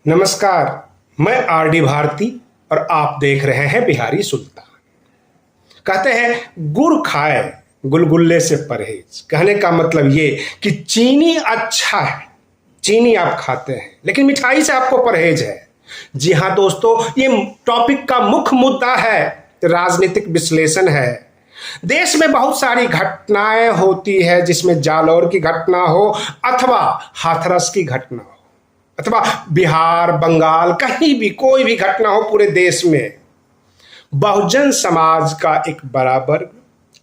नमस्कार, मैं आर.डी. भारती और आप देख रहे हैं बिहारी सुल्तान। कहते हैं गुड़ खाए गुलगुल्ले से परहेज। कहने का मतलब ये कि चीनी अच्छा है, चीनी आप खाते हैं, लेकिन मिठाई से आपको परहेज है। जी हाँ दोस्तों, ये टॉपिक का मुख्य मुद्दा है, राजनीतिक विश्लेषण है। देश में बहुत सारी घटनाएं होती है, जिसमें जालौर की घटना हो अथवा हाथरस की घटना हो अथवा बिहार, बंगाल, कहीं भी कोई भी घटना हो पूरे देश में, बहुजन समाज का एक बराबर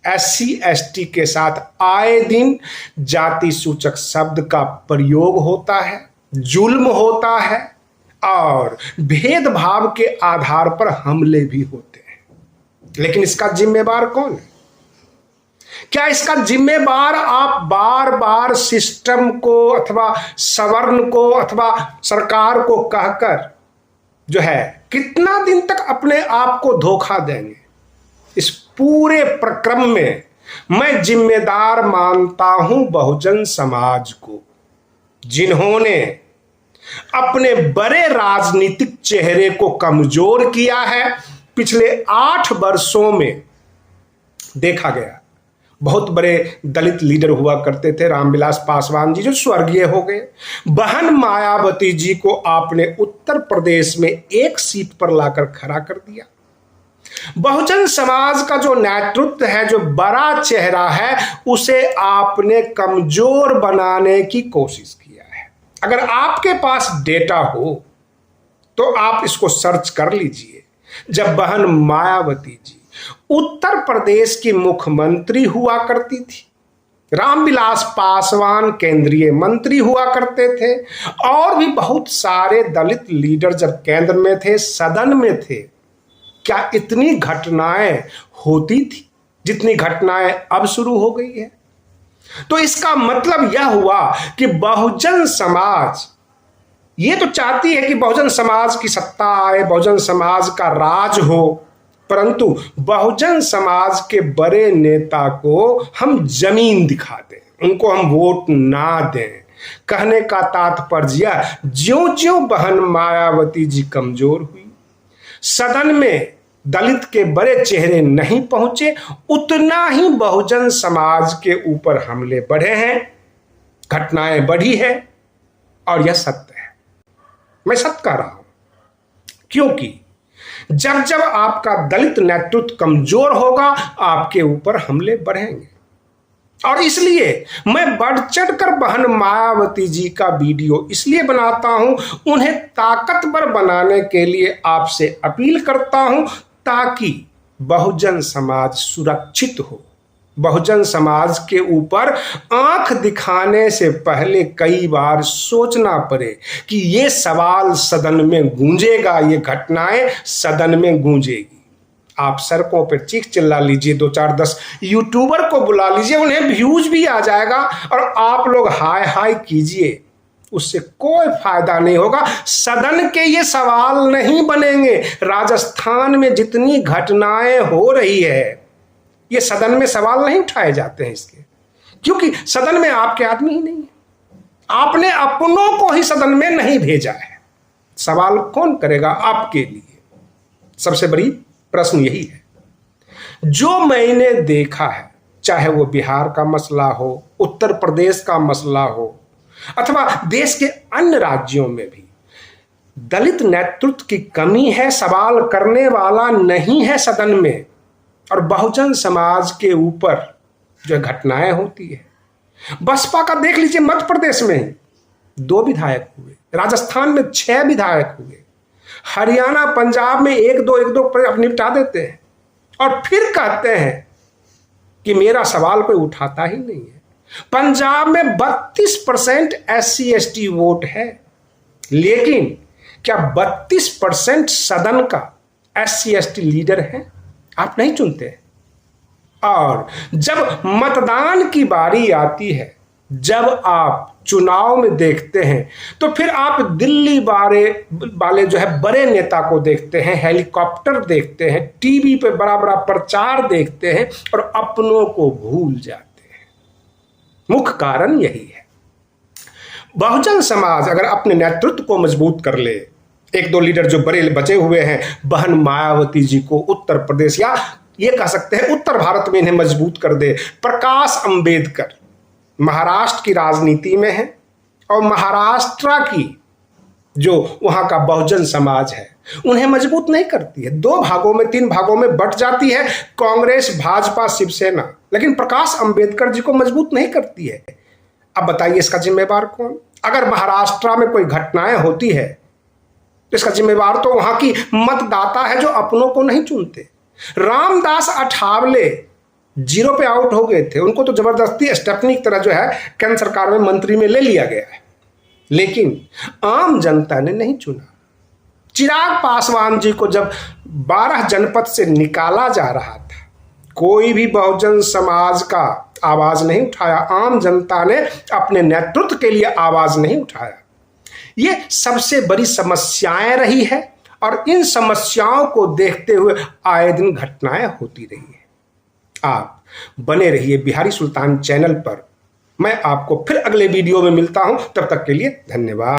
SC/ST के साथ आए दिन जाति सूचक शब्द का प्रयोग होता है, जुल्म होता है और भेदभाव के आधार पर हमले भी होते हैं। लेकिन इसका जिम्मेवार कौन है? क्या इसका जिम्मेवार आप बार बार सिस्टम को अथवा सवर्ण को अथवा सरकार को कहकर जो है कितना दिन तक अपने आप को धोखा देंगे? इस पूरे प्रक्रम में मैं जिम्मेदार मानता हूं बहुजन समाज को, जिन्होंने अपने बड़े राजनीतिक चेहरे को कमजोर किया है। पिछले 8 वर्षों में देखा गया, बहुत बड़े दलित लीडर हुआ करते थे, रामविलास पासवान जी जो स्वर्गीय हो गए। बहन मायावती जी को आपने उत्तर प्रदेश में 1 सीट पर लाकर खड़ा कर दिया। बहुजन समाज का जो नेतृत्व है, जो बड़ा चेहरा है, उसे आपने कमजोर बनाने की कोशिश किया है। अगर आपके पास डेटा हो तो आप इसको सर्च कर लीजिए। जब बहन मायावती जी उत्तर प्रदेश की मुख्यमंत्री हुआ करती थी, रामविलास पासवान केंद्रीय मंत्री हुआ करते थे और भी बहुत सारे दलित लीडर जब केंद्र में थे, सदन में थे, क्या इतनी घटनाएं होती थी जितनी घटनाएं अब शुरू हो गई है? तो इसका मतलब यह हुआ कि बहुजन समाज ये तो चाहती है कि बहुजन समाज की सत्ता आए, बहुजन समाज का राज हो, परंतु बहुजन समाज के बड़े नेता को हम जमीन दिखा दें, उनको हम वोट ना दें। कहने का तात्पर्य, ज्यों-ज्यों बहन मायावती जी कमजोर हुई, सदन में दलित के बड़े चेहरे नहीं पहुंचे, उतना ही बहुजन समाज के ऊपर हमले बढ़े हैं, घटनाएं बढ़ी है और यह सत्य है। मैं सत्य कह रहा हूं, क्योंकि जब जब आपका दलित नेतृत्व कमजोर होगा, आपके ऊपर हमले बढ़ेंगे। और इसलिए मैं बढ़ चढ़कर बहन मायावती जी का वीडियो इसलिए बनाता हूं, उन्हें ताकतवर बनाने के लिए आपसे अपील करता हूं, ताकि बहुजन समाज सुरक्षित हो। बहुजन समाज के ऊपर आंख दिखाने से पहले कई बार सोचना पड़े कि ये सवाल सदन में गूंजेगा, ये घटनाएं सदन में गूंजेगी। आप सड़कों पर चीख चिल्ला लीजिए, 2-4-10 यूट्यूबर को बुला लीजिए, उन्हें व्यूज भी आ जाएगा और आप लोग हाय हाय कीजिए, उससे कोई फायदा नहीं होगा। सदन के ये सवाल नहीं बनेंगे। राजस्थान में जितनी घटनाएं हो रही है, ये सदन में सवाल नहीं उठाए जाते हैं इसके, क्योंकि सदन में आपके आदमी ही नहीं है। आपने अपनों को ही सदन में नहीं भेजा है। सवाल कौन करेगा आपके लिए? सबसे बड़ी प्रश्न यही है। जो मैंने देखा है, चाहे वो बिहार का मसला हो, उत्तर प्रदेश का मसला हो अथवा देश के अन्य राज्यों में भी, दलित नेतृत्व की कमी है, सवाल करने वाला नहीं है सदन में। और बहुजन समाज के ऊपर जो घटनाएं होती है, बसपा का देख लीजिए, मध्य प्रदेश में 2 विधायक हुए, राजस्थान में 6 विधायक हुए, हरियाणा पंजाब में 1-2 पर निपटा देते हैं और फिर कहते हैं कि मेरा सवाल कोई उठाता ही नहीं है। पंजाब में 32% SC/ST वोट है, लेकिन क्या 32% सदन का SC/ST लीडर है? आप नहीं चुनते। और जब मतदान की बारी आती है, जब आप चुनाव में देखते हैं, तो फिर आप दिल्ली वाले जो है बड़े नेता को देखते हैं, हेलीकॉप्टर देखते हैं, टीवी पे बड़ा बड़ा प्रचार देखते हैं और अपनों को भूल जाते हैं। मुख्य कारण यही है। बहुजन समाज अगर अपने नेतृत्व को मजबूत कर ले, एक दो लीडर जो बड़े बचे हुए हैं, बहन मायावती जी को उत्तर प्रदेश या ये कह सकते हैं उत्तर भारत में इन्हें मजबूत कर दे। प्रकाश अंबेडकर महाराष्ट्र की राजनीति में है और महाराष्ट्र की जो वहां का बहुजन समाज है उन्हें मजबूत नहीं करती है। 2 भागों में 3 भागों में बट जाती है कांग्रेस, भाजपा, शिवसेना, लेकिन प्रकाश अंबेडकर जी को मजबूत नहीं करती है। अब बताइए इसका जिम्मेवार कौन? अगर महाराष्ट्र में कोई घटनाएं होती है तो इसका जिम्मेवार तो वहां की मतदाता है जो अपनों को नहीं चुनते। रामदास अठावले 0 पे आउट हो गए थे, उनको तो जबरदस्ती स्टेफनी की तरह जो है केंद्र सरकार में मंत्री में ले लिया गया है, लेकिन आम जनता ने नहीं चुना। चिराग पासवान जी को जब 12 जनपद से निकाला जा रहा था, कोई भी बहुजन समाज का आवाज नहीं उठाया, आम जनता ने अपने नेतृत्व के लिए आवाज नहीं उठाया। ये सबसे बड़ी समस्याएं रही है और इन समस्याओं को देखते हुए आए दिन घटनाएं होती रही है। आप बने रहिए बिहारी सुल्तान चैनल पर। मैं आपको फिर अगले वीडियो में मिलता हूं, तब तक के लिए धन्यवाद।